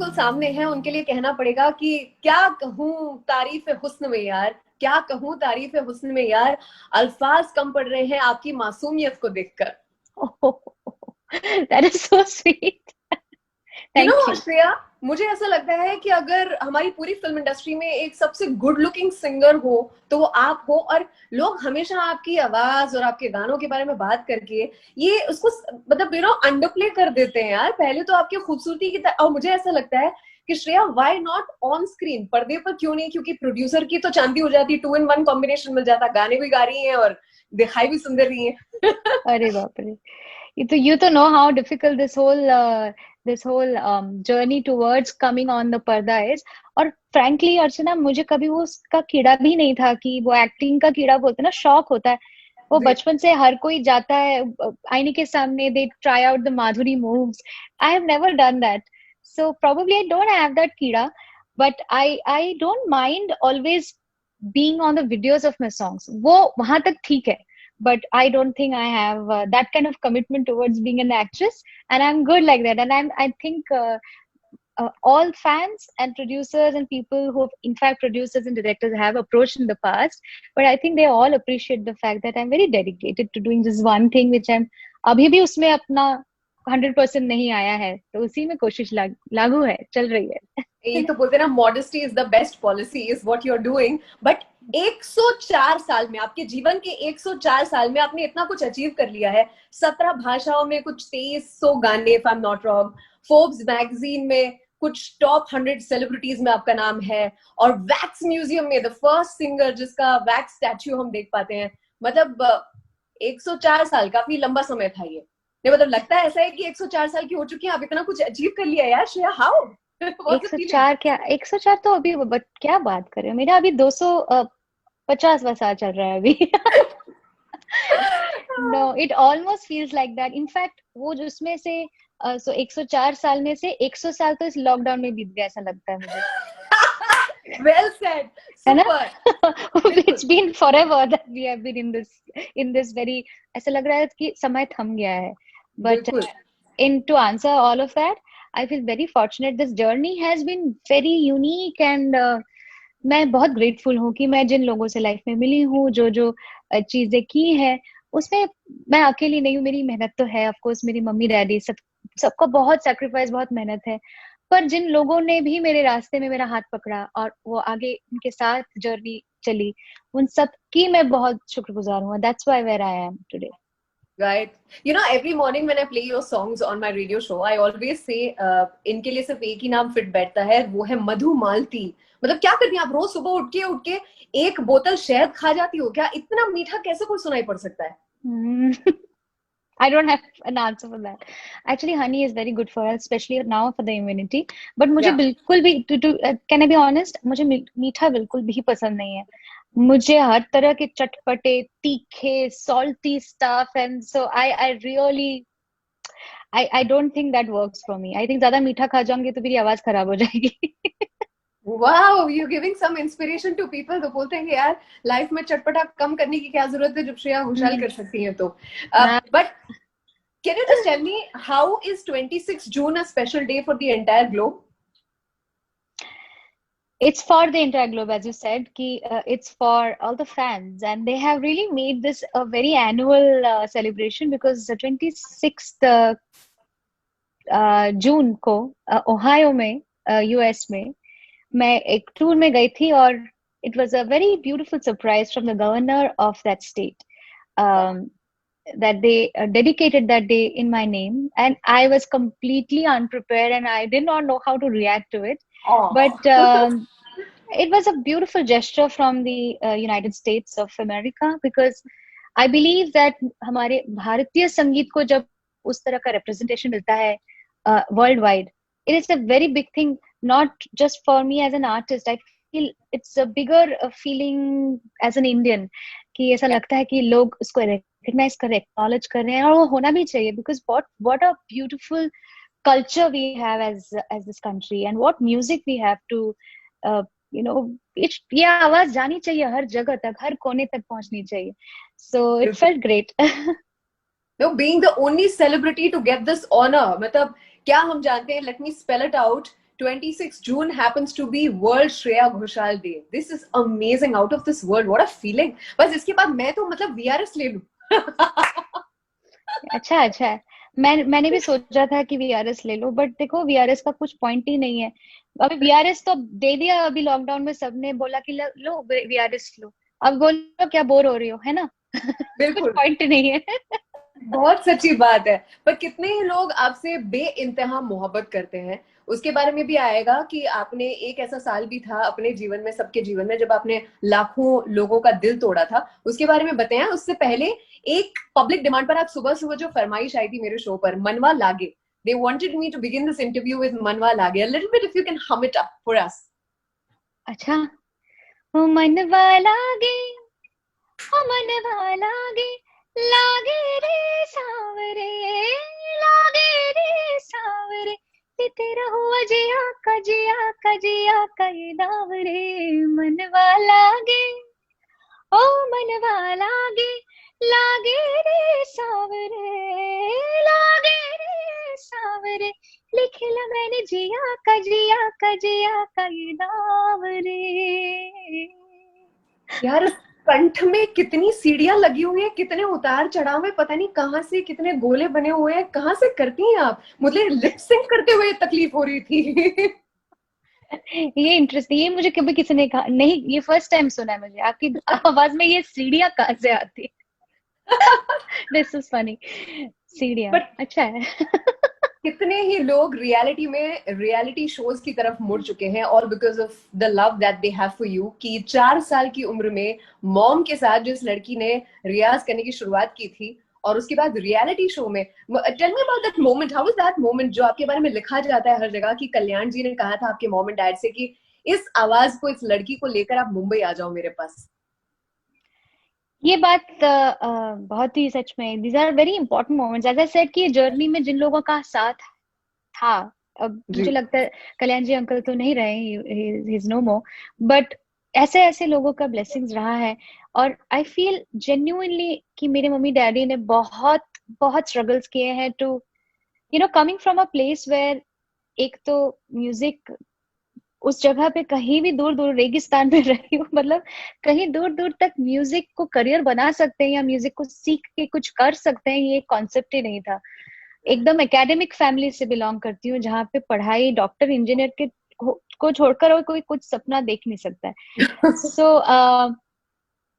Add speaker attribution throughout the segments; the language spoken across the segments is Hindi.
Speaker 1: बिल्कुल सामने हैं उनके लिए कहना पड़ेगा कि क्या कहूँ तारीफ हुस्न में यार, क्या कहूँ तारीफ हुस्न में यार, अल्फाज कम पड़ रहे हैं आपकी मासूमियत को देखकर।
Speaker 2: That is so sweet. Thank you.
Speaker 1: Shreya, मुझे ऐसा लगता है कि अगर हमारी पूरी फिल्म इंडस्ट्री में एक सबसे गुड लुकिंग सिंगर हो तो वो आप हो। और लोग हमेशा आपकी आवाज और आपके गानों के बारे में बात करके ये उसको मतलब अंडरप्ले कर देते हैं यार। पहले तो आपकी खूबसूरती की और मुझे ऐसा लगता है कि Shreya why not on screen, पर्दे पर क्यों नहीं? क्योंकि प्रोड्यूसर की तो चांदी हो जाती, 2 in 1 कॉम्बिनेशन मिल जाता, गाने भी गा रही हैं और दिखाई भी सुंदर रही हैं।
Speaker 2: अरे बाप रे, you to know how difficult this whole journey towards coming on the पर्दा is. और frankly अर्चना, मुझे कभी वो उसका कीड़ा भी नहीं था कि वो एक्टिंग का कीड़ा बोलते हैं ना, शौक होता है। वो
Speaker 1: जी।
Speaker 2: बचपन से हर कोई जाता है आईने के सामने, they try out the Madhuri moves. I have never done that, so probably I don't have that कीड़ा, but I don't mind always being on the videos of my songs. वो वहां तक ठीक है, but I don't think I have that kind of commitment towards being an actress, and I'm good like that. And I think all fans and producers and people who, in fact, producers and directors have approached in the past, but I think they all appreciate the fact that I'm very dedicated to doing just one thing, which I'm अभी भी उसमें अपना 100% नहीं आया है, तो उसी में कोशिश लागू है, चल रही है।
Speaker 1: ये तो बोलते हैं ना, modesty is the best policy, is what you are doing. But 104 साल में, आपके जीवन के 104 साल में आपने इतना कुछ अचीव कर लिया है। 17 भाषाओं में कुछ 2300 गाने, if I am not wrong. Forbes magazine में कुछ टॉप 100 सेलिब्रिटीज में आपका नाम है। और वैक्स म्यूजियम में द फर्स्ट सिंगर जिसका वैक्स स्टैच्यू हम देख पाते हैं। मतलब 104 साल काफी लंबा समय था ये। नहीं मतलब लगता है ऐसा है कि 104 साल की हो चुकी है, आप इतना कुछ अचीव कर लिया यार Shreya, how? What's the feeling?
Speaker 2: 104 क्या, 104 तो अभी क्या बात कर रहे हो, मेरा अभी 250वां साल चल रहा है अभी। No, it almost feels like that. In fact वो जो उसमें से 104 साल में से 100 साल तो इस लॉकडाउन में बीत गया, ऐसा लगता है मुझे,
Speaker 1: Well said.
Speaker 2: है ना?
Speaker 1: Super.
Speaker 2: It's
Speaker 1: बिल्कुल
Speaker 2: been forever that we have been in this very, ऐसा लग रहा है कि समय थम गया है। But
Speaker 1: बिल्कुल।
Speaker 2: in to answer all of that, I feel very fortunate. This journey has been very unique, and मैं बहुत ग्रेटफुल हूँ कि मैं जिन लोगों से लाइफ में मिली हूँ, जो जो चीजें की हैं, उसमें मैं अकेली नहीं हूँ। मेरी मेहनत तो है, ऑफ कोर्स मेरी मम्मी डैडी सबका बहुत सेक्रीफाइस, बहुत मेहनत है। पर जिन लोगों ने भी मेरे रास्ते में मेरा हाथ पकड़ा और वो आगे उनके साथ जर्नी चली, उन सब की मैं बहुत शुक्रगुजार हूँ। That's why where I am today.
Speaker 1: Right. Every morning when I play your songs on my radio show, I always say, इनके लिए सिर्फ एक ही नाम फिट बैठता है, वो है मधुमालती। मतलब क्या करती हैं आप? रोज सुबह उठ के एक बोतल शहद खा जाती हो क्या? इतना मीठा कैसे कोई सुनाई पड़ सकता है?
Speaker 2: I don't have an answer for that. Actually, honey is very good for us, especially now for the immunity. But मुझे
Speaker 1: या
Speaker 2: बिल्कुल भी can I be honest? मुझे मीठा बिल्कुल भी पसंद नहीं है। मुझे हर तरह के चटपटे, तीखे, salty stuff, and so I really I don't think that works for me. I think ज्यादा मीठा खा जाऊंगी तो मेरी आवाज खराब हो जाएगी।
Speaker 1: Wow, you giving some inspiration to people. तो बोलते हैं कि यार लाइफ में चटपटा कम करने की क्या जरूरत है जब श्रेया घोषाल कर सकती हैं तो।
Speaker 2: हाँ,
Speaker 1: but can you just tell me, how is 26 June a special day for the entire globe?
Speaker 2: it's for the entire globe, as you said. It's for all the fans, and they have really made this a very annual celebration, because the 26th जून को ओहायो में, यूएस में, मैं एक टूर में गई थी, और it was a very beautiful surprise from the governor of that state, um, that they dedicated that day in my name, and I was completely unprepared, and I did not know how to react to it.
Speaker 1: Oh.
Speaker 2: But it was a beautiful gesture from the United States of America, because I believe that हमारे भारतीय संगीत को जब उस तरह का representation मिलता है world wide, it is a very big thing, not just for me as an artist. I feel it's a bigger feeling as an Indian, कि ऐसा लगता है कि लोग उसको recognize कर रहे हैं, acknowledge कर रहे हैं, और वो होना भी चाहिए, because what a beautiful culture we have as this country, and what music we have to uh, you know ये आवाज जानी चाहिए हर जगह तक, हर कोने तक पहुंचनी चाहिए. So it felt great.
Speaker 1: Being the only celebrity to get this honor, मतलब क्या हम जानते हैं? Let me spell it out. 26 June happens to be World Shreya Ghoshal Day. This is amazing, out of this world. What a feeling. बस इसके बाद मैं तो मतलब VRS ले लूं.
Speaker 2: अच्छा अच्छा है। मैंने भी सोचा था कि वीआरएस ले लो, बट देखो वीआरएस का कुछ पॉइंट ही नहीं है। अभी वीआरएस तो दे दिया, अभी लॉकडाउन में सबने बोला कि लो वीआरएस लो, अब बोलो क्या बोर हो रही हो, है ना? कुछ
Speaker 1: बिल्कुल.
Speaker 2: पॉइंट नहीं है।
Speaker 1: बहुत सच्ची बात है. पर कितने ही लोग आपसे बेइंतहा मोहब्बत करते हैं, उसके बारे में भी आएगा कि आपने एक ऐसा साल भी था अपने जीवन में, सबके जीवन में, जब आपने लाखों लोगों का दिल तोड़ा था. उसके बारे में बताएं. उससे पहले एक पब्लिक डिमांड पर आज सुबह सुबह जो फरमाइश आई थी मेरे शो पर, मनवा लागे. They wanted me to begin this interview with Manwa Lage. A little bit, if you can hum it up for us.
Speaker 2: अच्छा. ओ मनवा लागे, ओ मनवा लागे, लागे रे सावरे, लागे रे सावरे, तेरा हुआ जिया कजिया कजिया कई दाव रे, मनवा लागे, ओ मनवा लागे, लागे रे सावरे, लागे रे सावरे, लिखला मैंने जिया कजिया कजिया कई दाव रे.
Speaker 1: यार कंठ में कितनी सीढ़ियां लगी हुई है, कितने उतार चढ़ाव है, पता नहीं कहाँ से कितने गोले बने हुए हैं. कहाँ से करती हैं आप? मुझे लिप सिंक करते हुए तकलीफ हो रही थी.
Speaker 2: ये इंटरेस्टिंग, ये मुझे कभी किसी ने कहा नहीं, ये फर्स्ट टाइम सुना है मुझे. आपकी आवाज में ये सीढ़ियां कहाँ से आती है? This is funny. सीढ़ियां,
Speaker 1: बट
Speaker 2: अच्छा है.
Speaker 1: कितने ही लोग रियलिटी में, रियलिटी शोज की तरफ मुड़ चुके हैं, और because of the love that they have for you. कि 4 साल की उम्र में मॉम के साथ जिस लड़की ने रियाज करने की शुरुआत की थी, और उसके बाद रियलिटी शो में. Tell me about that moment. How is that moment जो आपके बारे में लिखा जाता है हर जगह कि कल्याण जी ने कहा था आपके मॉम एंड डैड से कि इस आवाज को, इस लड़की को लेकर आप मुंबई आ जाओ मेरे पास.
Speaker 2: ये बात बहुत ही सच में, these are very important moments. As I said कि जर्नी में जिन लोगों का साथ था, अब मुझे लगता है कल्याण जी अंकल तो नहीं रहे, he is no more, but ऐसे ऐसे लोगों का ब्लेसिंग्स रहा है. और आई फील जेन्युइनली कि मेरे मम्मी डैडी ने बहुत बहुत स्ट्रगल्स किए हैं to coming from a place where, एक तो म्यूजिक उस जगह पे कहीं भी दूर दूर रेगिस्तान में रही हूँ, मतलब कहीं दूर दूर तक म्यूजिक को करियर बना सकते हैं या म्यूजिक को सीख के कुछ कर सकते हैं, ये कॉन्सेप्ट ही नहीं था. एकदम एकेडमिक फैमिली से बिलोंग करती हूँ, जहाँ पे पढ़ाई डॉक्टर इंजीनियर के को छोड़कर और कोई कुछ सपना देख नहीं सकता है. सो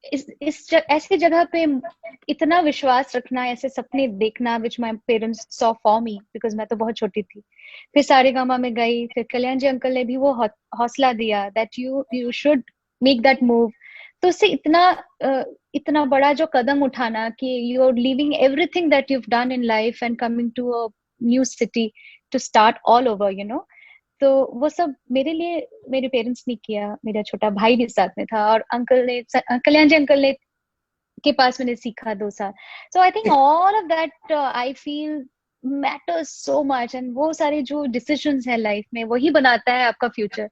Speaker 2: ऐसी जगह पे इतना विश्वास रखना, ऐसे सपने देखना, which my parents saw for me, because मैं तो बहुत छोटी थी. फिर सारेगामा में गई, फिर कल्याण जी अंकल ने भी वो हौसला दिया that you should make that move. तो उससे इतना बड़ा जो कदम उठाना कि you are leaving everything that you done in life and coming to a new city to start all over, तो वो सब मेरे लिए मेरे पेरेंट्स ने किया. मेरा छोटा भाई भी साथ में था, और अंकल ने, कल्याण जी अंकल ने के पास मैंने सीखा 2 साल. So I think all of that I feel matters so much. And वो सारे जो डिसीजंस है लाइफ में, वही बनाता है आपका फ्यूचर.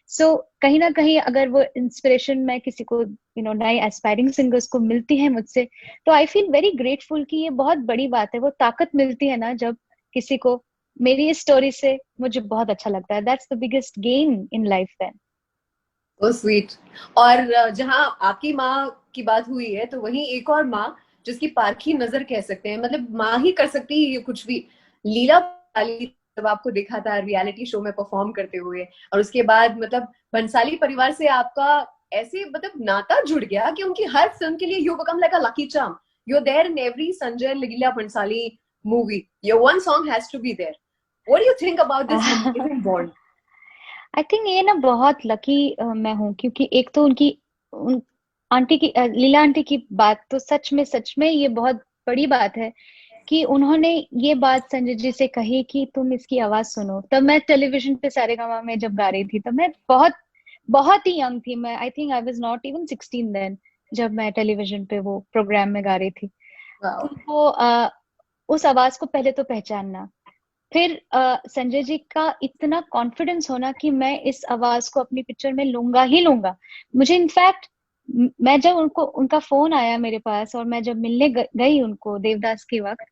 Speaker 2: सो कहीं ना कहीं अगर वो इंस्पिरेशन मैं किसी को नए एस्पायरिंग सिंगर्स को मिलती है मुझसे, तो आई फील वेरी ग्रेटफुल कि ये बहुत बड़ी बात है. वो ताकत मिलती है ना जब किसी को, मेरी इस स्टोरी से मुझे बहुत अच्छा लगता है. That's the biggest gain in life then.
Speaker 1: So sweet. और जहां आपकी माँ की बात हुई है, तो वहीं एक और माँ जिसकी पारखी नजर कह सकते हैं, मतलब माँ ही कर सकती है ये कुछ भी. लीला भंसाली, जब आपको देखा था रियलिटी शो में परफॉर्म करते हुए, और उसके बाद मतलब भंसाली परिवार से आपका ऐसे मतलब नाता जुड़ गया कि उनकी हर फिल्म के लिए you become like a lucky charm. You are there in every Sanjay Leela Bhansali movie. Your one song has to be there. What do you think about this amazing bond?
Speaker 2: I think ये ना बहुत लकी मैं हूँ, क्योंकि एक तो आंटी की, लीला आंटी की बात तो सच में ये बहुत बड़ी बात है कि उन्होंने ये बात संजय जी से कही कि तुम इसकी आवाज सुनो. तब मैं टेलीविजन पे सारेगामा में जब गा रही थी, तब मैं बहुत बहुत ही यंग थी. मैं I think I was not even 16 then, जब मैं टेलीविजन पे वो प्रोग्राम में गा रही थी.
Speaker 1: वाओ.
Speaker 2: तो वो उस आवाज को पहले तो पहचानना, फिर संजय जी का इतना कॉन्फिडेंस होना कि मैं इस आवाज को अपनी पिक्चर में लूंगा ही लूंगा. मुझे इनफैक्ट, मैं जब उनका फोन आया मेरे पास और मैं जब मिलने गई उनको देवदास के वक्त,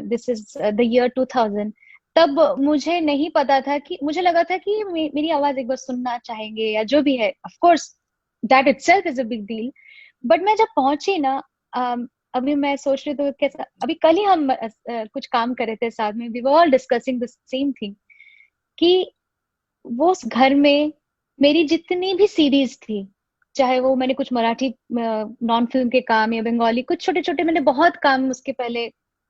Speaker 2: दिस इज द ईयर 2000, तब मुझे नहीं पता था कि, मुझे लगा था कि मेरी आवाज एक बार सुनना चाहेंगे या जो भी है, of course that itself is a big deal. But मैं जब पहुंची ना, अभी मैं सोच रही थी कैसा, अभी कल ही हम कुछ काम कर रहे थे साथ में, we were all discussing the same thing, कि वो उस घर में मेरी जितनी भी सीरीज थी, चाहे वो मैंने कुछ मराठी नॉन फिल्म के काम या बंगाली कुछ छोटे छोटे, मैंने बहुत काम उसके पहले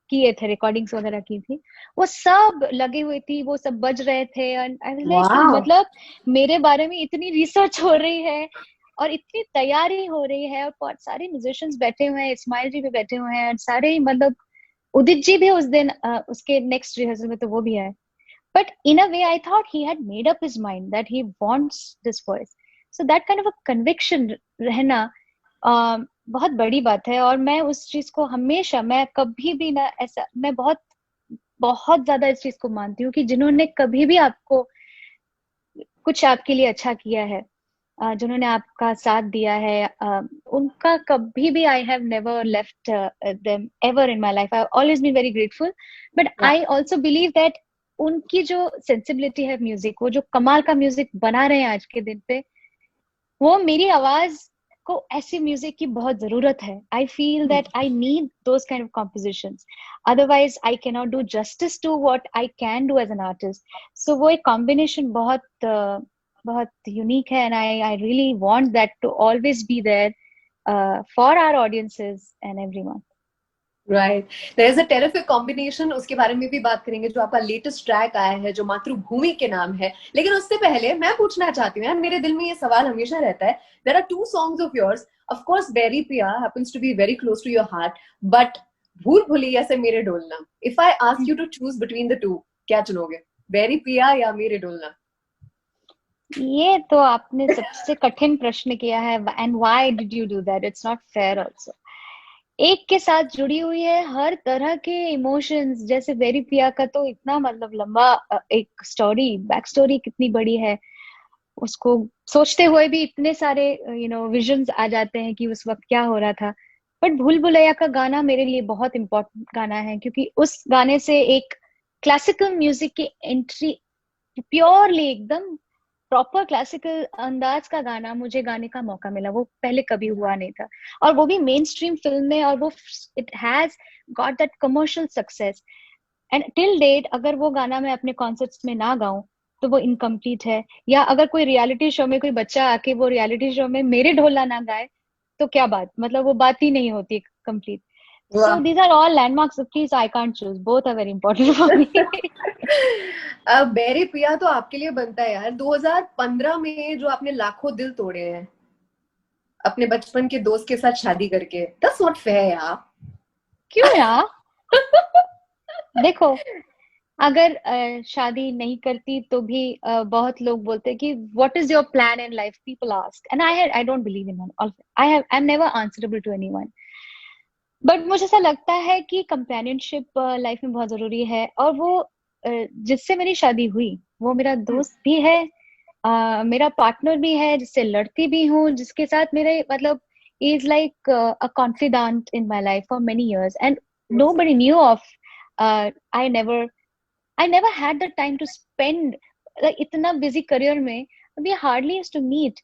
Speaker 2: किए थे, रिकॉर्डिंग्स वगैरह की थी, वो सब लगे हुए थी, वो सब बज रहे थे, एंड आई वाज लाइक
Speaker 1: वाह।
Speaker 2: मतलब मेरे बारे में इतनी रिसर्च हो रही है और इतनी तैयारी हो रही है, और बहुत सारे म्यूजिशियंस बैठे हुए हैं, इस्माइल जी भी बैठे हुए हैं, सारे ही मतलब उदित जी भी उस दिन उसके नेक्स्ट रिहर्सल में तो वो भी आए। But in a way, I thought he had made up his mind that he wants this voice. So that kind of a conviction रहना बहुत बड़ी बात है, और मैं उस चीज को हमेशा, मैं कभी भी ना ऐसा, मैं बहुत बहुत ज्यादा इस चीज को मानती हूँ कि जिन्होंने कभी भी आपको कुछ आपके लिए अच्छा किया है, जिन्होंने आपका साथ दिया है, उनका कभी भी I have never left them ever in my life, I always been very grateful. But I also believe that उनकी जो सेंसिबिलिटी है म्यूजिक, वो जो कमाल का म्यूजिक बना रहे हैं आज के दिन पे, वो मेरी आवाज को ऐसी म्यूजिक की बहुत जरूरत है। I feel that I need those kind of compositions, otherwise I can not do justice to what I can do as an artist. So वो एक कॉम्बिनेशन बहुत बहुत यूनिक है, and I really want that to always be there for our audiences and everyone.
Speaker 1: Right, there is a terrific combination, उसके बारे में भी बात करेंगे, जो आपका लेटेस्ट ट्रैक आया है जो मातृभूमि के नाम है। लेकिन उससे पहले मैं पूछना चाहती हूँ यार, मेरे दिल में ये सवाल हमेशा रहता है, there are two songs of yours, of course Bairi Piya happens to be very close to your heart, but Bhool Bhulaiyaa से Mere Dholna, if I ask you to choose between the two, क्या चुनोगे, बेरी पिया या मेरे डोलना?
Speaker 2: ये तो आपने सबसे कठिन प्रश्न किया है, and why did you do that, it's not fair also. एक के साथ जुड़ी हुई है हर तरह के इमोशंस, जैसे वेरी पिया का तो इतना मतलब लंबा एक स्टोरी, बैक स्टोरी कितनी बड़ी है, उसको सोचते हुए भी इतने सारे विजन्स आ जाते हैं कि उस वक्त क्या हो रहा था। बट भूल भुलैया का गाना मेरे लिए बहुत इंपॉर्टेंट गाना है, क्योंकि उस गाने से एक क्लासिकल म्यूजिक की एंट्री, प्योरली एकदम प्रॉपर क्लासिकल अंदाज का गाना मुझे गाने का मौका मिला, वो पहले कभी हुआ नहीं था, और वो भी मेन स्ट्रीम फिल्म में, और वो it has got that commercial success. And till date अगर वो गाना मैं अपने कॉन्सर्ट्स में ना गाऊं तो वो इनकम्प्लीट है, या अगर कोई रियलिटी शो में कोई बच्चा आके वो रियलिटी शो में मेरे ढोला ना गाए तो क्या बात, मतलब वो बात ही नहीं होती complete. So these are all landmarks, please I can't choose, both are very important for me.
Speaker 1: अब बेरी पिया तो आपके लिए बनता है यार, 2015 में जो आपने लाखों दिल तोड़े हैं अपने बचपन के दोस्त के साथ शादी करके, दैट्स नॉट फेयर यार।
Speaker 2: क्यों यार? देखो, अगर शादी नहीं करती तो भी बहुत लोग बोलते हैं कि what is your plan in life, people ask, and I don't believe in I am never answerable to anyone. But मुझे ऐसा लगता है कि कंपेनियनशिप लाइफ में बहुत जरूरी है, और वो जिससे मेरी शादी हुई वो मेरा दोस्त भी है, मेरा पार्टनर भी है, जिससे लड़ती भी हूँ, जिसके साथ मेरे मतलब is like a confident in my life for many years, and nobody knew of I never had the time to spend, like इतना बिजी करियर में we hardly used to meet,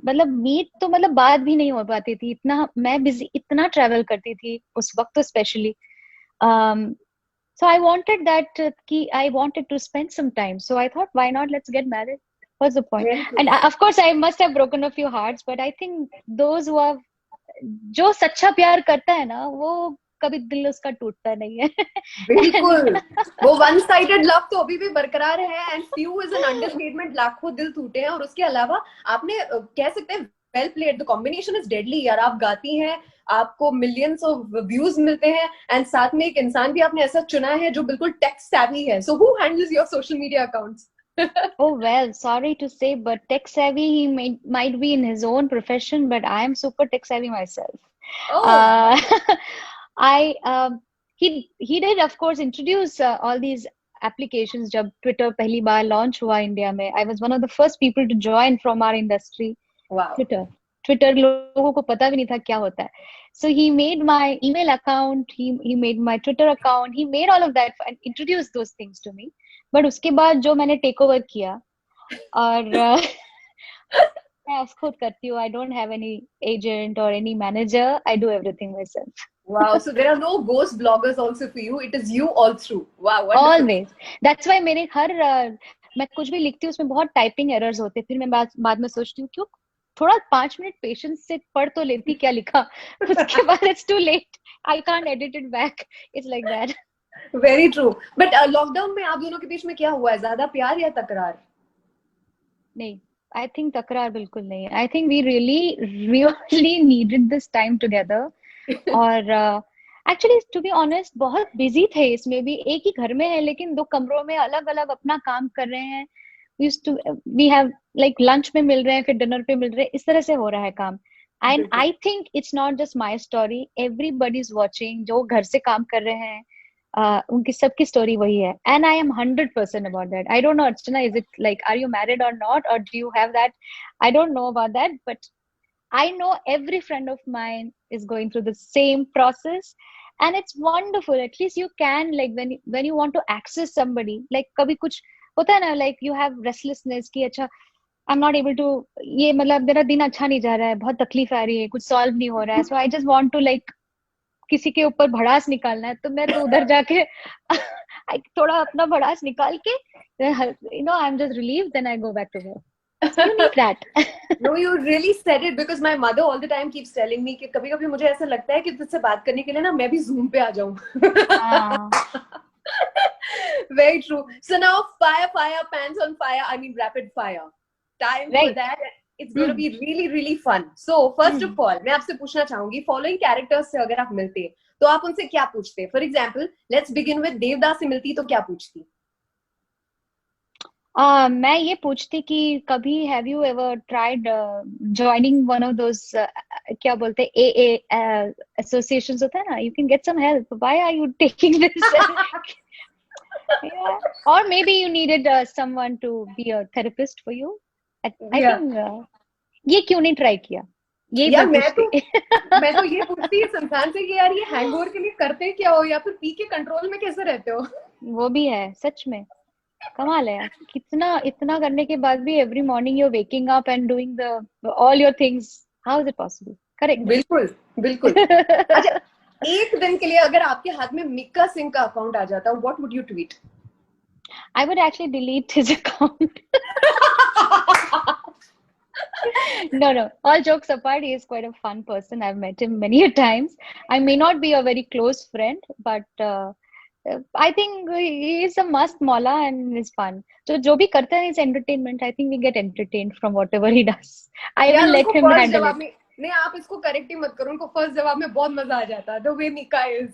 Speaker 2: मतलब मीट तो मतलब बात भी नहीं हो पाती थी, इतना मैं बिजी, इतना ट्रैवल करती थी उस वक्त तो specially. So I wanted that कि I wanted to spend some time, so I thought why not, let's get married, what's the point? And of course I must have broken a few hearts, but I think those who have, जो सच्चा प्यार करता है ना वो कभी दिल उसका टूटता नहीं है।
Speaker 1: बिल्कुल, वो वन साइडेड लव तो अभी भी बरकरार है, and few is an understatement, लाखों दिल टूटे हैं। और उसके अलावा आपने कह सकते हैं well played, the combination is deadly यार, आप गाती हैं, आपको मिलियंस ऑफ व्यूज मिलते हैं, एंड साथ में एक इंसान भी आपने ऐसा चुना है जो बिल्कुल टेक savvy है। So who handles your social media accounts?
Speaker 2: Oh well, sorry to say, but tech savvy he might be in his own profession, but I am super tech savvy myself.
Speaker 1: Oh,
Speaker 2: I he did of course introduce all these applications जब Twitter पहली बार launch हुआ इंडिया में. I was one of the first people to join from our industry.
Speaker 1: wow.
Speaker 2: Twitter लोगों को पता भी नहीं था क्या होता है. So he made my email account, he made my Twitter account, he made all of that and introduced those things to me. But उसके बाद जो मैंने टेक ओवर किया, और मैं खुद करती हूँ. I don't have any agent और any manager. I do everything myself.
Speaker 1: Wow, so there are no ghost bloggers also for you. It is you all through. Wow, wonderful.
Speaker 2: Always. That's why मेरे हर मैं कुछ भी लिखती हूँ उसमें बहुत टाइपिंग एरर्स होते हैं. फिर मैं बाद में सोचती हूँ क्यों, थोड़ा 5 मिनट पेशेंस से पढ़ तो लेती क्या लिखा. उसके बाद it's too late. I can't edit it back. It's like that.
Speaker 1: Very true. But lockdown में आप दोनों के बीच में क्या हुआ है, ज्यादा प्यार या तकरार?
Speaker 2: नहीं, आई थिंक तकरार बिल्कुल नहीं. I think we really really needed this time together. और एक्चुअली टू बी ऑनेस्ट बहुत बिजी थे इसमें भी. एक ही घर में है लेकिन 2 कमरों में अलग अलग अपना काम कर रहे हैं. वी हैव लाइक लंच में मिल रहे हैं, फिर डिनर पे मिल रहे हैं, इस तरह से हो रहा है काम. एंड
Speaker 1: बिल्कुल.
Speaker 2: I think it's not just my story. Everybody is watching. जो घर से काम कर रहे हैं उनकी सबकी स्टोरी वही है. And I am 100% about that. I don't know Archana, is it like are you married और नॉट, और do you have that? I don't know about that, but I know every friend of mine is going through the same process, and it's wonderful. At least you can, like, when you want to access somebody, like कभी कुछ होता है ना, like you have restlessness कि अच्छा I'm not able to, ये मतलब मेरा दिन अच्छा नहीं जा रहा है, बहुत तकलीफ आ रही है, कुछ सॉल्व नहीं हो रहा है, so I just want to like किसी के ऊपर भड़ास निकालना है, तो मैं तो उधर जाके थोड़ा अपना भड़ास निकाल के, you know, I'm just relieved, then I go back to work. So you need that.
Speaker 1: No, you really said it, because my mother all the time keeps telling me कि कभी-कभी मुझे ऐसा लगता है कि तुझसे बात करने के लिए ना मैं भी Zoom पे आ जाऊं. Very true. So now fire, pants on fire. I mean rapid fire. Time for that. It's going to be really, really fun. So first of all, मैं आपसे पूछना चाहूंगी, following characters से अगर आप मिलते तो आप उनसे क्या पूछते? For example, let's begin with Devdas से मिलती तो क्या पूछती?
Speaker 2: मैं ये पूछती कि कभी have you ever tried joining one of those क्या बोलते हैं ए एसोसिएशंस होता है ना, you can get some help. Why are you taking this? और maybe you needed someone to be a therapist for you. I think ये क्यों नहीं ट्राई किया, ये
Speaker 1: यार
Speaker 2: मैं
Speaker 1: तो ये पूछती संस्थान से कि यार ये हैंगओवर के लिए करते क्या हो, या फिर पी के कंट्रोल में कैसे रहते हो?
Speaker 2: वो भी है सच में. कमाल है यार, कितना इतना करने के बाद भी every morning you are waking up and doing the all your things. How is it possible? Correct.
Speaker 1: बिल्कुल बिल्कुल. अच्छा, एक दिन के लिए अगर आपके हाथ में मिक्का सिंह का अकाउंट आ जाता, what would you tweet?
Speaker 2: I would actually delete his account. No, all jokes apart, he is quite a fun person. I've met him many a times. I may not be a very close friend, but I think he is a must maula and is fun. So जो भी करता है is entertainment. I think we get entertained from whatever he does. I will let him handle it.
Speaker 1: नहीं, आप इसको करेक्ट ही मत करो, उनको फर्स्ट जवाब में बहुत मजा आ जाता है. The way Mika is.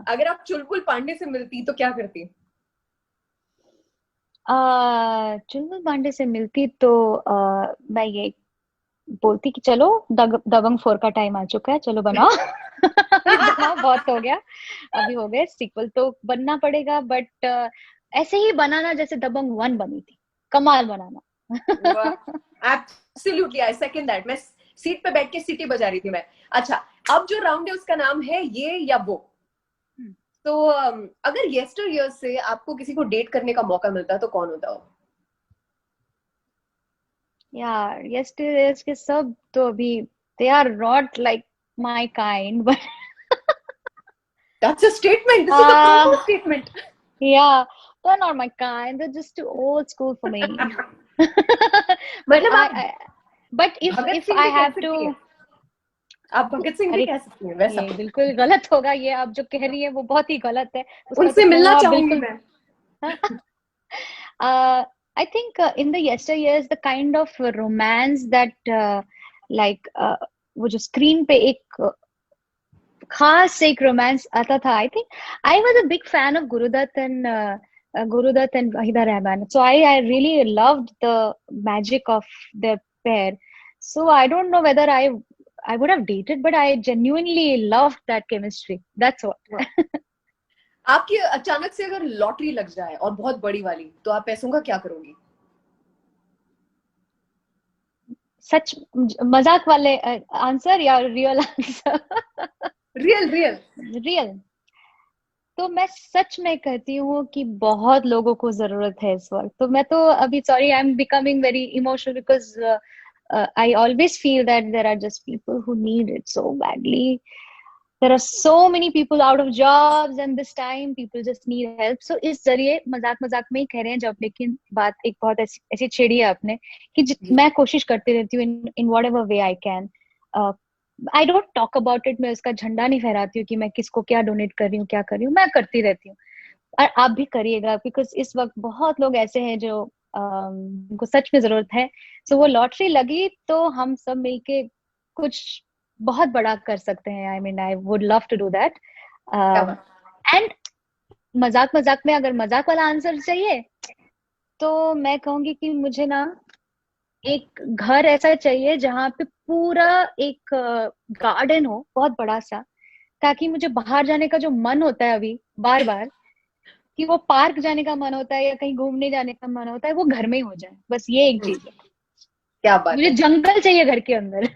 Speaker 1: अगर आप चुलबुल पांडे से मिलती तो क्या करती?
Speaker 2: चुलबुल पांडे से मिलती तो मैं ये बोलती कि चलो दबंग 4 का टाइम आ चुका है, चलो बनाओ. बनाओ, बहुत हो गया, अभी हो गए, सीक्वल तो बनना पड़ेगा, बट ऐसे ही बनाना जैसे दबंग 1 बनी थी. कमाल बनाना.
Speaker 1: Absolutely, I second that. मैं सीट पे बैठ के सीटी बजा रही थी मैं. अच्छा, अब जो राउंड है उसका नाम है ये या वो. तो अगर येस्टरयर्स से आपको किसी को डेट करने का मौका मिलता तो कौन होता हो?
Speaker 2: यार येस्टरयर्स के सब तो अभी they are not like my kind, but
Speaker 1: that's a statement. This is a proper statement.
Speaker 2: Yeah, they're not my kind. They're just too old school for me. But if I have to,
Speaker 1: आप भगत सिंह भी कह सकती हैं वैसा.
Speaker 2: ये बिल्कुल गलत होगा, ये आप जो कह रही है वो बहुत ही गलत है.
Speaker 1: उनसे मिलना चाहूंगी मैं.
Speaker 2: I think in the yesteryears the kind of romance that like वो जो screen पे एक खास एक romance आता था. I think I was a big fan of Gurudutt and Wahida Rehman. So I really loved the magic of their pair. So I don't know whether I would have dated, but I genuinely loved that chemistry. That's what.
Speaker 1: आपकी अचानक से अगर लॉटरी लग जाए और बहुत बड़ी वाली, तो आप पैसों का क्या करोगी?
Speaker 2: सच मजाक वाले आंसर या रियल आंसर?
Speaker 1: रियल.
Speaker 2: तो मैं सच में कहती हूँ कि बहुत लोगों को जरूरत है इस वक्त। तो मैं तो अभी sorry I am becoming very emotional because I always feel that there are just people who need it so badly. There are so many people out of jobs and this time people just need help. So इस जरिए मजाक मजाक में ही कह रहे हैं जब, लेकिन बात एक बहुत ऐसी ऐसी छेड़ी है आपने कि मैं कोशिश करती रहती हूँ in whatever way I can. I don't talk about it, मैं उसका झंडा नहीं फहराती हूँ कि मैं किसको क्या डोनेट कर रही हूँ क्या कर रही हूँ, मैं करती रहती हूँ। और आप भी करिएगा बिकॉज इस वक्त बहुत लोग ऐसे हैं जो उनको सच में जरूरत है। सो वो लॉटरी लगी तो हम सब मिलके कुछ बहुत बड़ा कर सकते हैं। I mean I would love to do that.
Speaker 1: क्या बात।
Speaker 2: एंड मजाक मजाक में अगर मजाक वाला आंसर चाहिए तो मैं कहूंगी कि मुझे ना एक घर ऐसा चाहिए जहां पे पूरा एक गार्डन हो बहुत बड़ा सा, ताकि मुझे बाहर जाने का जो मन होता है अभी बार बार, कि वो पार्क जाने का मन होता है या कहीं घूमने जाने का मन होता है, वो घर में ही हो जाए। बस ये एक चीज है।
Speaker 1: क्या बात
Speaker 2: मुझे
Speaker 1: है।
Speaker 2: जंगल चाहिए घर के अंदर।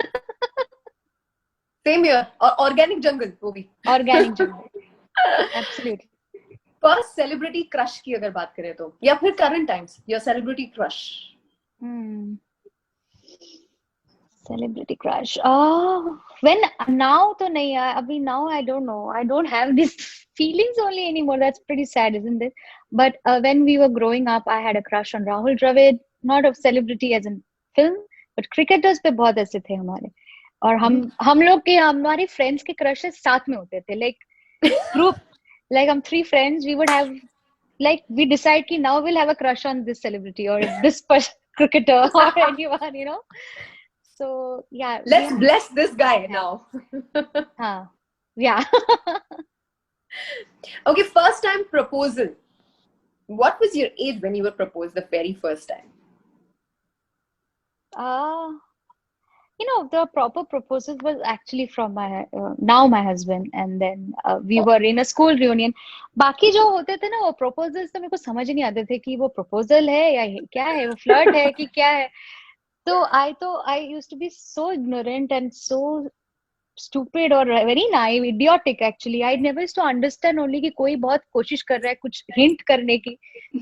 Speaker 1: सेम हियर, और ऑर्गेनिक जंगल वो भी।
Speaker 2: ऑर्गेनिक जंगल एब्सोल्युटली।
Speaker 1: फर्स्ट सेलिब्रिटी क्रश की अगर बात करें तो, या फिर current times your celebrity crush.
Speaker 2: Celebrity crush when now तो नहीं है अभी। Now I don't no, I don't have this feelings only anymore. That's pretty sad, isn't it? But when we were growing up, I had a crush on Rahul Dravid. Not of celebrity as in film, but cricketers पे बहुत ऐसे थे हमारे। और हम लोग के हमारी फ्रेंड्स के क्रशेस साथ में होते थे, like group, like I'm three friends, we would have, like we decide ki now we'll have a crush on this celebrity or this cricketer or anyone, you know. So yeah,
Speaker 1: let's bless this guy now.
Speaker 2: हाँ, yeah.
Speaker 1: Okay, first time proposal. What was your age when you were proposed the very first time?
Speaker 2: You know, the proper proposal was actually from my now my husband, and then we were in a school reunion. बाकी जो होते थे ना वो proposals, तो मेरे को समझ ही नहीं आते थे कि वो proposal है या क्या है, वो flirt है कि क्या है। तो I used to be so ignorant and so stupid or very naive, idiotic actually. I never used to understand only कि कोई बहुत कोशिश कर रहा है कुछ hint करने की।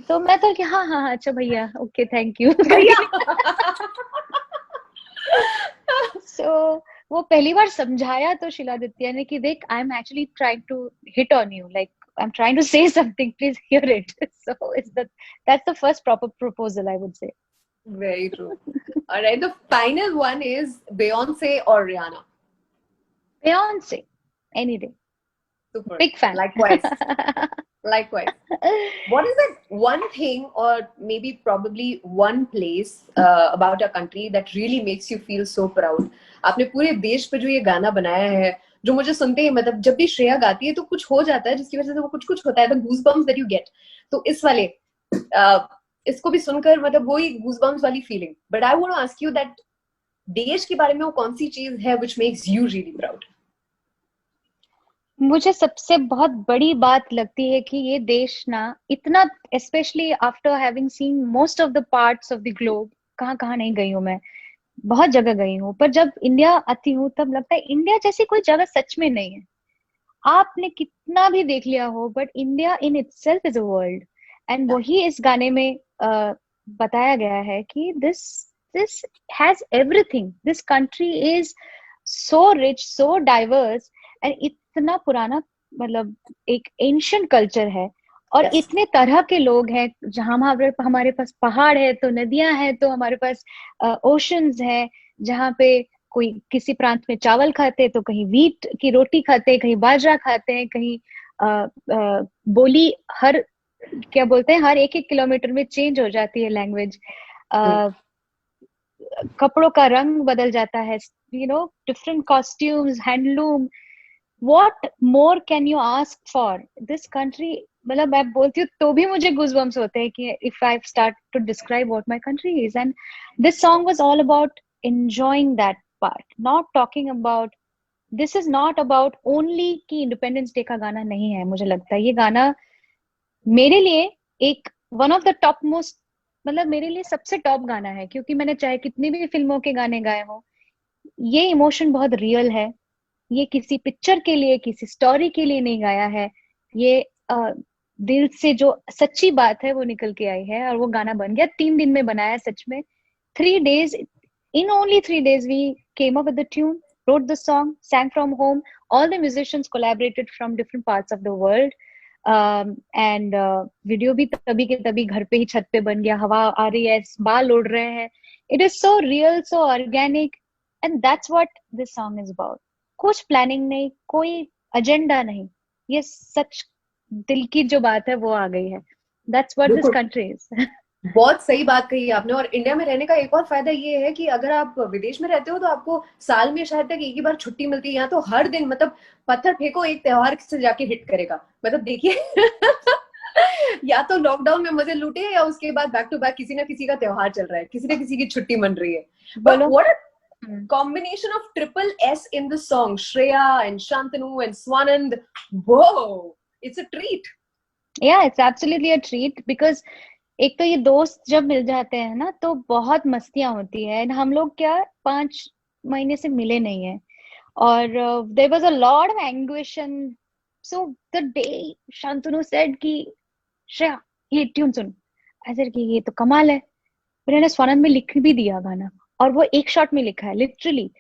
Speaker 2: तो मैं तो कि हाँ हाँ हाँ अच्छा भैया, okay thank you। So वो पहली बार समझाया तो शिलादित्य ने कि देख, I am actually trying to hit on you, like I am trying to say something, please hear it. So it's that's the first proper proposal I would say.
Speaker 1: Very true. All right, the final one is Beyonce or Rihanna?
Speaker 2: Beyonce, any day.
Speaker 1: Super.
Speaker 2: Big fan.
Speaker 1: Likewise. Likewise. What is that one thing or maybe probably one place about our country that really makes you feel so proud? आपने पूरे देश पे जो ये गाना बनाया है, जो मुझे सुनते ही मतलब जब भी श्रेया गाती है तो कुछ हो जाता है जिसकी वजह से वो कुछ कुछ होता है, the goosebumps that you get. तो इस वाले इसको भी सुनकर मतलब वही goosebumps वाली feeling. But I want to ask you that देश के बारे में वो कौन सी चीज है which makes you really proud?
Speaker 2: मुझे सबसे बहुत बड़ी बात लगती है कि ये देश ना इतना, specially after having scene most of the parts of the globe, कहाँ कहाँ नहीं गई हूँ मैं, बहुत जगह गई हूँ, पर जब इंडिया आती हूँ तब लगता है इंडिया जैसी कोई जगह सच में नहीं है। आपने कितना भी देख लिया हो, but India in itself is a world. And वही इस गाने में बताया गया है कि this has everything, this country is so rich so diverse, and इतना पुराना, मतलब एक एंशियंट कल्चर है, और
Speaker 1: Yes.
Speaker 2: इतने तरह के लोग हैं। जहां हमारे पास पहाड़ है तो नदियां हैं, तो हमारे पास ओशंस है, जहाँ पे कोई किसी प्रांत में चावल खाते हैं तो कहीं व्हीट की रोटी खाते हैं, कहीं बाजरा खाते हैं, कहीं बोली हर क्या बोलते हैं हर एक एक किलोमीटर में चेंज हो जाती है लैंग्वेज। कपड़ों का रंग बदल जाता है, you know, different costumes, handloom. What more can you ask for this country. मतलब मैं बोलती हूँ तो भी मुझे गूज़बम्स होते हैं कि if I start to describe what my country is. And this song was all about enjoying that part, not talking about, this is not about only कि इंडिपेंडेंस डे का गाना नहीं है। मुझे लगता है ये गाना मेरे लिए एक one of the top most, मतलब मेरे लिए सबसे टॉप गाना है, क्योंकि मैंने चाहे कितनी भी फिल्मों के गाने गाए हो, ये इमोशन बहुत रियल है। ये किसी पिक्चर के लिए किसी स्टोरी के लिए नहीं गाया है, ये दिल से जो सच्ची बात है वो निकल के आई है और वो गाना बन गया। 3 दिन में बनाया सच में। 3 days, in only 3 days we came up with the tune, wrote the song, sang from home. All the musicians collaborated from different parts of the world. And video भी तभी के तभी घर पे ही छत पे बन गया, हवा आ रही है, बाल उड़ रहे हैं। It is so real, so organic, and that's what this song is about. कुछ प्लानिंग नहीं, कोई एजेंडा नहीं, ये सच दिल की जो बात है वो आ गई है। दैट्स व्हाट दिस
Speaker 1: बिल्कुल,
Speaker 2: कंट्री इज।
Speaker 1: बहुत सही बात कही आपने। और इंडिया में रहने का एक और फायदा ये है कि अगर आप विदेश में रहते हो तो आपको साल में शायद तक एक ही बार छुट्टी मिलती है। यहाँ तो हर दिन मतलब पत्थर फेंको, एक त्योहार से जाके हिट करेगा। मतलब देखिए या तो लॉकडाउन में मजे लूटे या उसके बाद बैक टू बैक किसी ना किसी का त्योहार चल रहा है, किसी ना किसी की छुट्टी मन रही है। बट
Speaker 2: बोलो।
Speaker 1: What combination of triple S in the song, Shreya and Shantanu and Swanand. Whoa, it's a treat.
Speaker 2: या it's absolutely a treat, because एक तो ये दोस्त जब मिल जाते हैं ना तो बहुत मस्तियां होती है। हम लोग क्या 5 महीने से मिले नहीं है, और there was a lot of anguish. And so the day Shantanu said कि श्रेया ये ट्यून सुन, ऐसे कि ये तो कमाल है, फिर मैंने स्वानंद में लिख भी दिया गाना, और वो एक शॉट में लिखा है literally.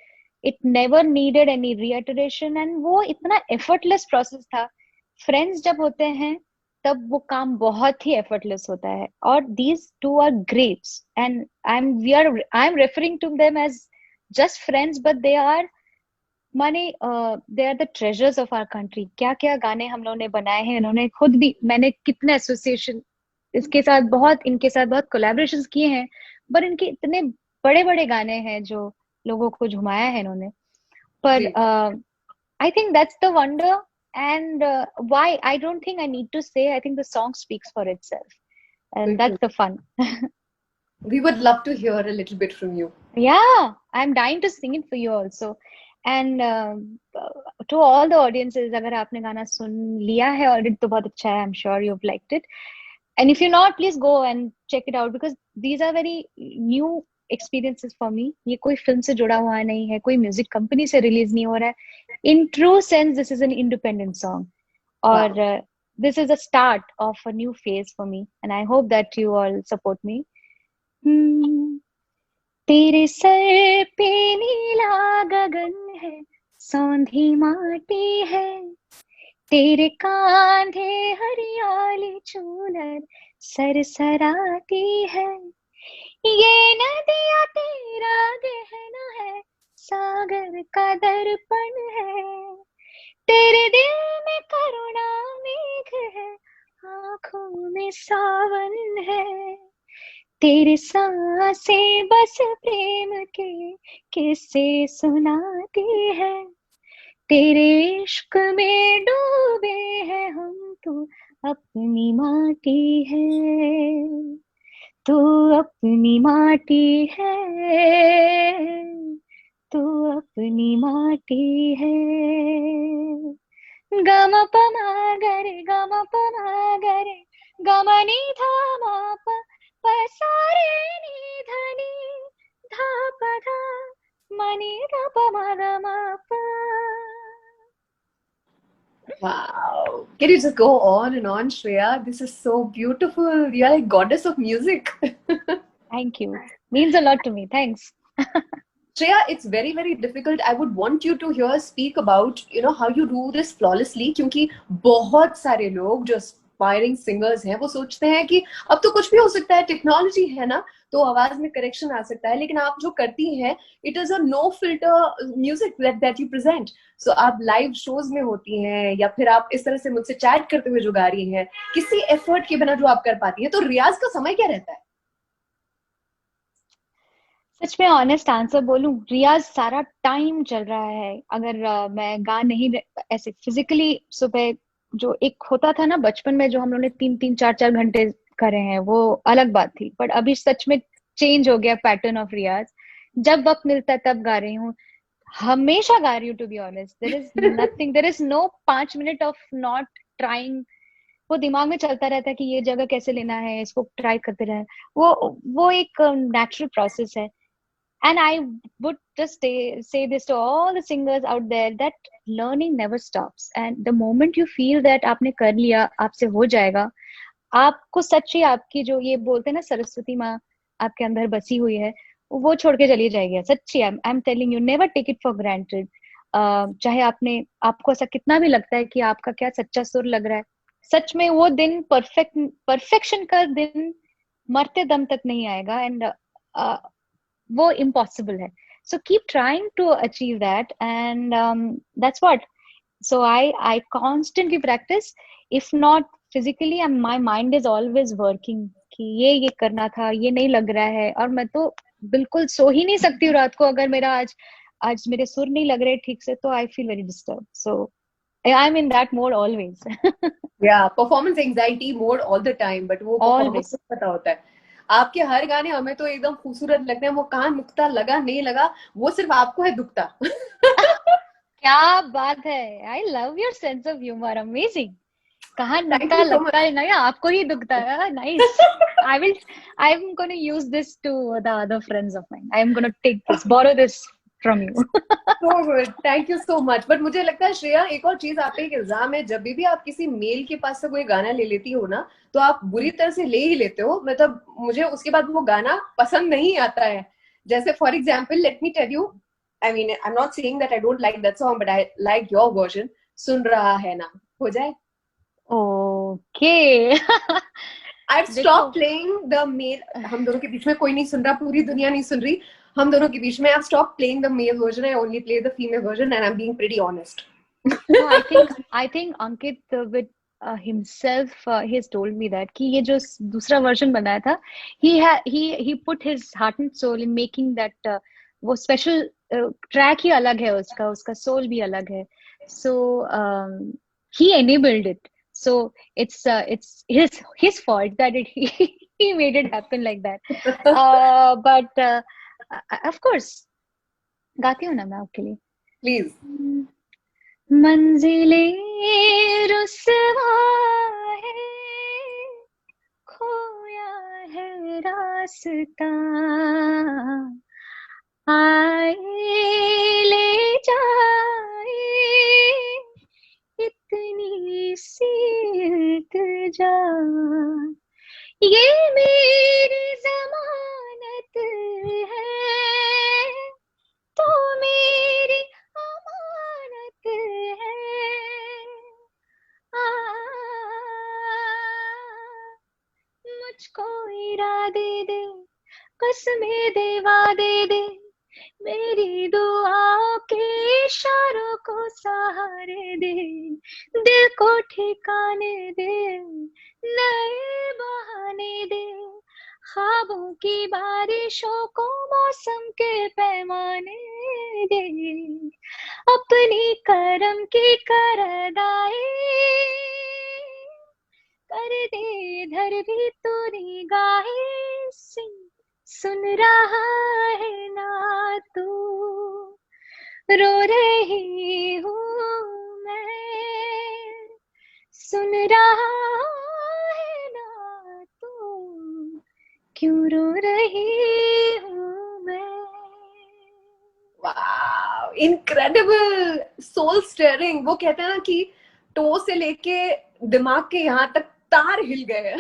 Speaker 2: It never needed any reiteration, and वो इतना एफर्टलेस प्रोसेस था। फ्रेंड्स जब होते हैं तब वो काम बहुत ही एफर्टलेस होता है, और these two are greats, and I am referring to them as just friends, but they are माने they are the treasures of our country. क्या क्या गाने हम लोगों ने बनाए हैं, इन्होंने खुद भी, मैंने कितने एसोसिएशन इसके साथ, बहुत इनके साथ बहुत कोलैबोरेशंस किए हैं, पर इनके इतने बड़े बड़े गाने हैं जो लोगों को झुमाया है इन्होंने। पर
Speaker 1: जी,
Speaker 2: I think that's the wonder, and why I don't think I need to say. I think the song speaks for itself, and
Speaker 1: बिल्कुल।
Speaker 2: that's the fun.
Speaker 1: We would love to hear a little bit from you.
Speaker 2: Yeah, I'm dying to sing it for you also. And to all the audiences, अगर आपने गाना सुन लिया है already तो बहुत अच्छा है. I'm sure you've liked it. And if you're not, please go and check it out, because these are very new experiences for me. ये कोई फिल्म से जुड़ा हुआ नहीं है, कोई म्यूजिक कंपनी से रिलीज नहीं हो रहा है. In true sense, this is an independent song. Or
Speaker 1: Wow.
Speaker 2: this is a start of a new phase for me, and I hope that you all support me. Hmm. तेरे सर पे नीला गगन है, सौंधी माटी है, तेरे कांधे हरियाली चूनर सरसराती है, ये नदियाँ तेरा गहना है, सागर का दर्पण है, तेरे दिल में करुणा मेघ है, आंखों में सावन है, तेरे सांसें बस प्रेम के किस्से सुनाती है, तेरे इश्क में डूबे हैं हम, तू अपनी माटी है, तू अपनी माटी है, तू अपनी माटी है। गम पमा गरे गम पमा गरे गम नि धा मा प प सा रे नि ध नि धा प धा म नि ध प म ग म प।
Speaker 1: Wow. Can you just go on and on, Shreya? This is so beautiful. You're like goddess of music.
Speaker 2: Thank you. Means a lot to me. Thanks.
Speaker 1: Shreya, it's very, very difficult. I would want you to here speak about, how you do this flawlessly. क्योंकि बहुत सारे लोग जो aspiring singers हैं वो सोचते हैं कि अब तो कुछ भी हो सकता है, टेक्नोलॉजी है ना, तो आवाज में करेक्शन आ सकता है। लेकिन आप जो करती हैं, it is a no filter music that you present. So आप लाइव शोज में होती हैं या फिर आप इस तरह से मुझसे चैट करते हुए जो गा रही हैं, किसी एफर्ट के बिना जो आप कर पाती हैं, तो रियाज का समय क्या रहता है?
Speaker 2: सच में ऑनेस्ट आंसर बोलूं, रियाज सारा टाइम चल रहा है। अगर मैं गा नहीं ऐसे फिजिकली सुबह, जो एक होता था ना बचपन में, जो हम लोगों ने 3-3 4-4 घंटे करे हैं, वो अलग बात थी। बट अभी सच में चेंज हो गया पैटर्न ऑफ रियाज। जब वक्त मिलता है तब गा रही हूँ, हमेशा गा रही हूँ। To be honest, there is nothing, there is no 5 minute of not trying. वो दिमाग में चलता रहता है कि ये जगह कैसे लेना है, इसको ट्राई करते रहे। वो एक नेचुरल प्रोसेस है। And I would just say this to all the singers out there, that learning never stops. And the moment you feel that आपने कर लिया, आपसे हो जाएगा, आपको सच्ची आपकी जो ये बोलते हैं ना सरस्वती माँ आपके अंदर बसी हुई है, वो छोड़ के चली जाएगी सच्ची। I am telling you, never take it for granted. चाहे आपको ऐसा कितना भी लगता है कि आपका क्या सच्चा सुर लग रहा है, सच में वो दिन परफेक्शन का दिन मरते दम तक नहीं आएगा, एंड वो इम्पॉसिबल है। So keep trying to achieve that, and that's what. So I constantly practice. If not physically, and my mind is always working कि ये करना था, ये नहीं लग रहा है, और मैं तो बिल्कुल सो ही नहीं सकती हूँ रात को अगर मेरा आज मेरे सुर नहीं लग रहे ठीक से, तो I feel very disturbed. So I'm in that mode always.
Speaker 1: Yeah, performance anxiety mode all the time, but वो performance को पता होता है। आपके हर गाने हमें तो एकदम खूबसूरत लगते हैं, वो कहाँ नुक्ता लगा नहीं लगा वो सिर्फ आपको है दुखता।
Speaker 2: क्या बात है, I love your sense of humour, amazing. कहाँ नुक्ता लगता है ना, आपको ही दुखता है। Nice. I am going to use this to the other friends of mine. I am going to take this, borrow this from you.
Speaker 1: So good, thank you so much. But मुझे लगता है श्रेया, एक और चीज आप पे एक इल्जाम है, जब भी आप किसी मेल के पास से कोई गाना ले लेती हो ना, तो आप बुरी तरह से ले ही लेते हो। मतलब मुझे उसके बाद वो गाना पसंद नहीं आता है। जैसे for example, let me tell you, I mean, I'm not saying that I don't like that song, but I like your version. सुन रहा है ना, हो जाए।
Speaker 2: Okay.
Speaker 1: I've stopped playing the male. हम दोनों के बीच में कोई नहीं सुन रहा, पूरी दुनिया नहीं सुन रही, हम दोनों के बीच में I've stopped playing the male version. I only play the female version, and I'm being pretty honest.
Speaker 2: No, I think Ankit with himself he has told me that कि ये जो दूसरा version बनाया था, he put his heart and soul in making that वो special track ही अलग है उसका soul भी अलग है. So he enabled it. So it's his fault that he made it happen like that. But of course गाती हूँ ना मैं आपके लिए.
Speaker 1: Please.
Speaker 2: मंजिले रुसवा है, खोया है रास्ता, आए ले जाए इतनी सी इल्तिजा, ये मेरी जमानत है, तो मेरी अमानत है, मुझको इरादे दे, कसमें दे, वादे दे, मेरी दुआओं के इशारों को सहारे दे, दिल को ठिकाने दे, नए बहाने दे, ख्वाबों की बारिशों को मौसम के पैमाने दे, अपनी करम की करदाई कर दे, इधर भी तू निगाहें सुन रहा है ना तू, रो रही हूँ मैं, सुन रहा है ना तू, क्यों रो रही हूँ मैं.
Speaker 1: Wow, incredible, soul stirring. वो कहते हैं ना कि टो से लेके दिमाग के यहाँ तक तार हिल गए.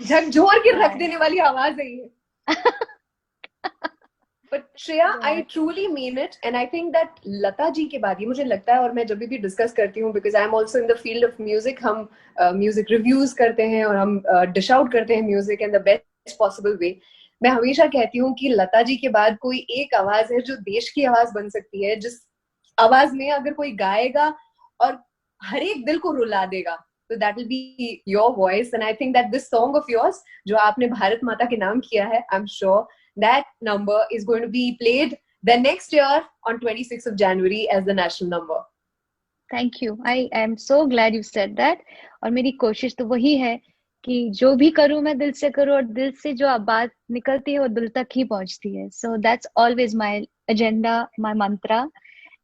Speaker 1: झकझोर के रख देने वाली आवाज है ये. But Shreya, I truly mean it, and I think that Lata ji के बाद, ये मुझे लगता है, और मैं जब भी डिस्कस करती हूँ, because I'm also in the field of music, हम म्यूजिक रिव्यूज करते हैं और हम डिश आउट करते हैं music in the best possible way. मैं हमेशा कहती हूँ कि लता जी के बाद कोई एक आवाज है जो देश की आवाज बन सकती है, जिस आवाज में अगर कोई गाएगा और हर एक दिल को रुला देगा, तो that will be your voice. And I think that this song of yours, जो आपने भारत माता के नाम किया है, I'm sure that number is going to be played the next year on 26th of January as the national number.
Speaker 2: Thank you. I am so glad you said that. और मेरी कोशिश तो वही है कि जो भी करूँ मैं दिल से करूँ, और दिल से जो बात निकलती है वो दिल तक ही पहुंचती है. So that's always my agenda, my mantra.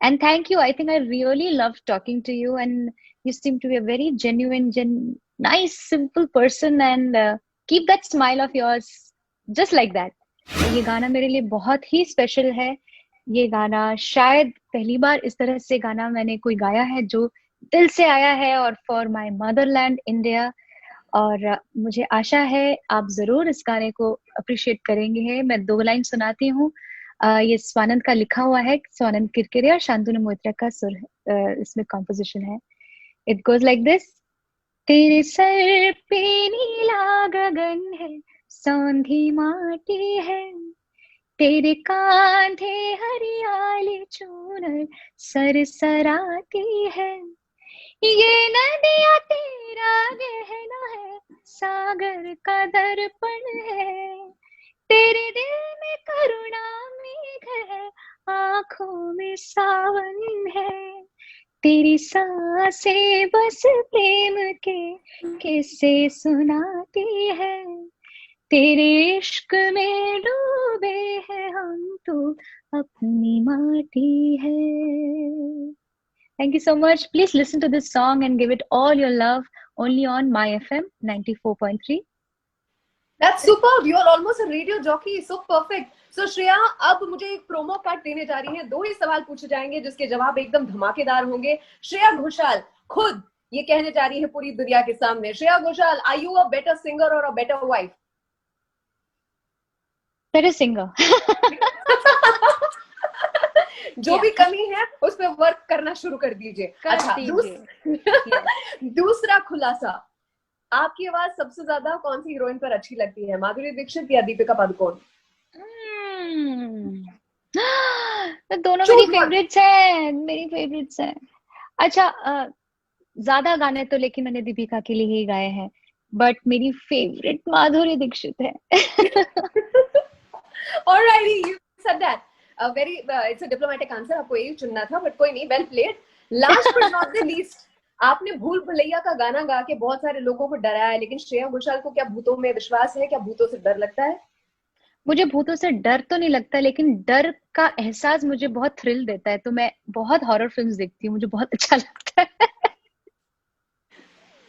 Speaker 2: And thank you. I think I really loved talking to you, and you seem to be a very genuine, nice, simple person, and keep that smile of yours just like that. ये गाना मेरे लिए बहुत ही स्पेशल है। ये गाना शायद पहली बार इस तरह से गाना मैंने कोई गाया है जो दिल से आया है, और फॉर माय मदरलैंड इंडिया। और मुझे आशा है आप जरूर इस गाने को अप्रिशिएट करेंगे। मैं 2 लाइन सुनाती हूँ। ये स्वानंद का लिखा हुआ है, स्वानंद किरकिरे और शांतनु मोहित्रा का सुर इसमें कॉम्पोजिशन है। It goes like this. तेरे सर पे नीला गगन है, सौंधी माटी है, तेरे कांधे हरियाली चूनर सरसराती है, ये नदियाँ तेरा गहना है, सागर का दर्पण है, तेरे दिल में करुणा मेघ है, आंखों में सावन है, तेरी सांसें बस प्रेम के किस्से सुनाती है, तेरे इश्क में डूबे हैं हम, तो अपनी माटी है। Thank you so much. Please listen to this song and give it all your love only on My FM 94.3.
Speaker 1: That's superb. You're almost a radio jockey. So perfect. So Shreya, अब मुझे एक प्रोमो कार्ड देने जा रही हैं। 2 ही सवाल पूछे जाएंगे जिसके जवाब एकदम धमाकेदार होंगे। श्रेया घोषाल खुद ये कहने जा रही है पूरी दुनिया के सामने। Shreya Ghoshal, are you a better singer or a better wife?
Speaker 2: Better singer.
Speaker 1: जो भी कमी है उस पर वर्क करना शुरू कर दीजिए। अच्छा, दूसरा खुलासा, आपकी आवाज सबसे ज्यादा कौन सी हीरोइन पर अच्छी लगती है, माधुरी दीक्षित या दीपिका पादुकोण?
Speaker 2: तो दोनों मेरी फेवरेट्स हैं, मेरी फेवरेट्स हैं। अच्छा, ज्यादा गाने तो लेकिन मैंने दीपिका के लिए ही गाए हैं, बट मेरी फेवरेट माधुरी दीक्षित है।
Speaker 1: Alrighty, you said that. It's a diplomatic answer. आपको यही चुनना था, but कोई नहीं, well played. Last but not the least, आपने भूल भुलैया का गाना गा के बहुत सारे लोगों को डराया है, लेकिन श्रेया घोषाल को क्या भूतों में विश्वास है? क्या भूतों से डर लगता है?
Speaker 2: मुझे भूतों से डर तो नहीं लगता, लेकिन डर का एहसास मुझे बहुत थ्रिल देता है, तो मैं बहुत हॉरर फिल्म्स देखती हूँ, मुझे बहुत अच्छा लगता है।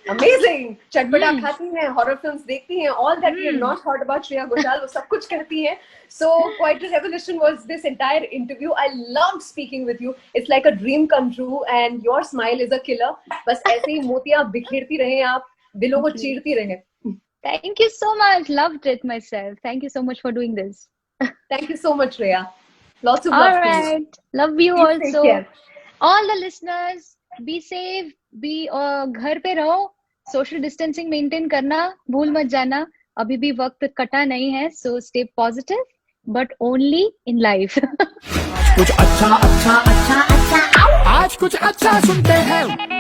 Speaker 1: Amazing! चटपटा खाती हैं, हॉरर फिल्म्स देखती हैं, all that we have not heard about Shreya Ghoshal, वो सब कुछ करती हैं। So quite a revolution was this entire interview. I loved speaking with you. It's like a dream come true, and your smile is a killer. बस ऐसे ही मोतियां बिखेरती रहें आप, दिलों को चीरती रहें।
Speaker 2: Thank you so much. Loved it myself. Thank you so much for doing this.
Speaker 1: Thank you so much, Shreya. Lots of love.
Speaker 2: All right. Love you also. All the listeners, be safe. घर पे रहो, सोशल डिस्टेंसिंग मेंटेन करना भूल मत जाना। अभी भी वक्त कटा नहीं है, so stay positive but only in life.
Speaker 3: कुछ अच्छा अच्छा अच्छा अच्छा आज कुछ अच्छा सुनते हैं।